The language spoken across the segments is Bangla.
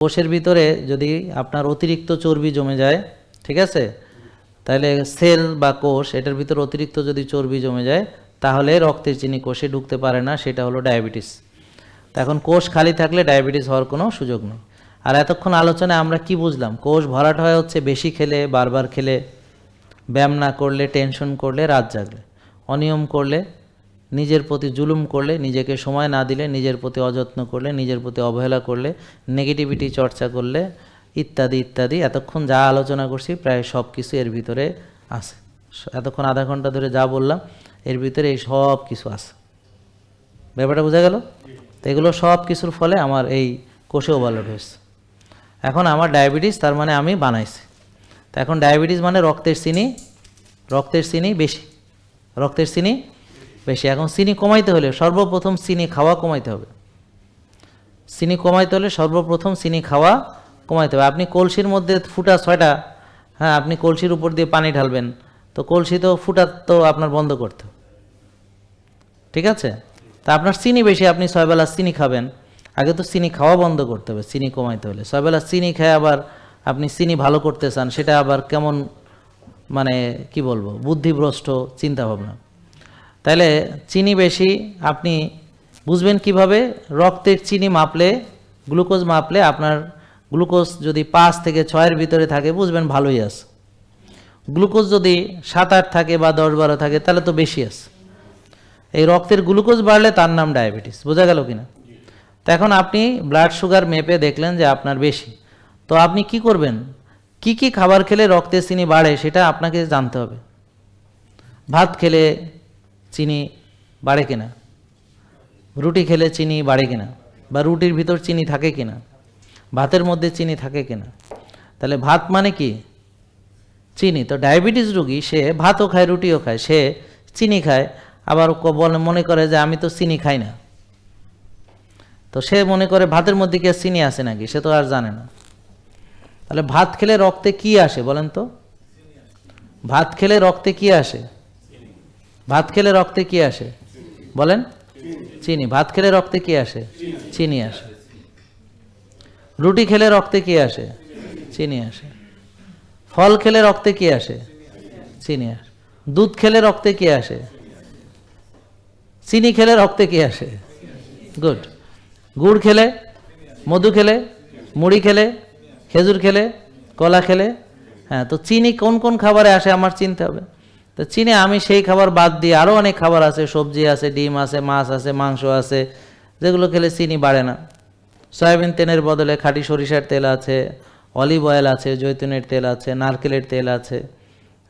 কোষের ভিতরে যদি আপনার অতিরিক্ত চর্বি জমে যায়, ঠিক আছে, তাহলে সেল বা কোষ এটার ভিতরে অতিরিক্ত যদি চর্বি জমে যায় তাহলে রক্তের চিনি কোষে ঢুকতে পারে না, সেটা হলো ডায়াবেটিস। এখন কোষ খালি থাকলে ডায়াবেটিস হওয়ার কোনো সুযোগ নেই। আর এতক্ষণ আলোচনায় আমরা কি বুঝলাম? কোষ ভরাট হয় হচ্ছে বেশি খেলে, বারবার খেলে, ব্যায়াম না করলে, টেনশন করলে, রাত জাগলে, অনিয়ম করলে, নিজের প্রতি জুলুম করলে, নিজেকে সময় না দিলে, নিজের প্রতি অযত্ন করলে, নিজের প্রতি অবহেলা করলে, নেগেটিভিটি চর্চা করলে, ইত্যাদি ইত্যাদি। এতক্ষণ যা আলোচনা করছি প্রায় সব কিছু এর ভিতরে আছে। এতক্ষণ আধা ঘন্টা ধরে যা বললাম এর ভিতরে এই সব কিছু আছে। ব্যাপারটা বোঝা গেল? তো এগুলো সব কিছুর ফলে আমার এই কোষে ওভারলোড হয়েছে। এখন আমার ডায়াবেটিস, তার মানে আমি বানাইছি। তো এখন ডায়াবেটিস মানে রক্তের চিনি বেশি, রক্তের চিনি বেশি। এখন চিনি কমাইতে হলে সর্বপ্রথম চিনি খাওয়া কমাইতে হবে। চিনি কমাইতে হলে সর্বপ্রথম চিনি খাওয়া কমাইতে হবে। আপনি কলসির মধ্যে ফুটা 6টা, হ্যাঁ, আপনি কলসির উপর দিয়ে পানি ঢালবেন, তো কলসি তো ফুটা তো আপনার বন্ধ করতে হবে, ঠিক আছে? তা আপনার চিনি বেশি, আপনি 6 বেলা চিনি খাবেন, আগে তো চিনি খাওয়া বন্ধ করতে হবে চিনি কমাইতে হলে। 6 বেলা চিনি খেয়ে আবার আপনি চিনি ভালো করতে চান, সেটা আবার কেমন, মানে কি বলবো, বুদ্ধিভ্রষ্ট চিন্তাভাবনা। তাহলে চিনি বেশি আপনি বুঝবেন কিভাবে? রক্তের চিনি মাপলে, গ্লুকোজ মাপলে আপনার গ্লুকোজ যদি 5 থেকে 6-এর ভিতরে থাকে বুঝবেন ভালোই আছে। গ্লুকোজ যদি 7-8 থাকে বা 10-12 থাকে তাহলে তো বেশি আছে। এই রক্তের গ্লুকোজ বাড়লে তার নাম ডায়াবেটিস। বোঝা গেল কিনা? তো এখন আপনি ব্লাড সুগার মেপে দেখলেন যে আপনার বেশি, তো আপনি কি করবেন? কি কি খাবার খেলে রক্তের চিনি বাড়ে সেটা আপনাকে জানতে হবে। ভাত খেলে চিনি বাড়ে কিনা, রুটি খেলে চিনি বাড়ে কিনা, বা রুটির ভিতর চিনি থাকে কিনা, ভাতের মধ্যে চিনি থাকে কিনা। তাহলে ভাত মানে কি? চিনি। তো ডায়াবেটিস রোগী সে ভাতও খায়, রুটিও খায়, সে চিনি খায়, আবার মনে করে যে আমি তো চিনি খাই না। তো সে মনে করে ভাতের মধ্যে কি চিনি আছে নাকি, সে তো আর জানে না। তাহলে ভাত খেলে রক্তে কি আসে বলেন তো? ভাত খেলে রক্তে কি আসে? ভাত খেলে রক্তে কি আসে বলেন? চিনি। ভাত খেলে রক্তে কি আসে? চিনি আসে। রুটি খেলে রক্তে কি আসে? চিনি আসে। ফল খেলে রক্তে কি আসে? চিনি আসে। দুধ খেলে রক্তে কি আসে? চিনি খেলে রক্তে কি আসে? গুড। গুড় খেলে, মধু খেলে, মুড়ি খেলে, খেজুর খেলে, কলা খেলে, হ্যাঁ। তো চিনি কোন কোন খাবারে আসে আমার চিনতে হবে। তো চিনি আমি সেই খাবার বাদ দিয়ে আরও অনেক খাবার আছে, সবজি আছে, ডিম আছে, মাছ আছে, মাংস আছে, যেগুলো খেলে চিনি বাড়ে না। সয়াবিন তেলের বদলে খাঁটি সরিষার তেল আছে, অলিভ অয়েল আছে, জৈতুনের তেল আছে, নারকেলের তেল আছে,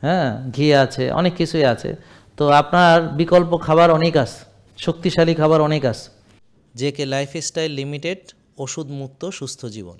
হ্যাঁ, ঘি আছে, অনেক কিছুই আছে। তো আপনার বিকল্প খাবার অনেক আছে, শক্তিশালী খাবার অনেক আছে। জেকে লাইফস্টাইল লিমিটেড, ওষুধ মুক্ত সুস্থ জীবন।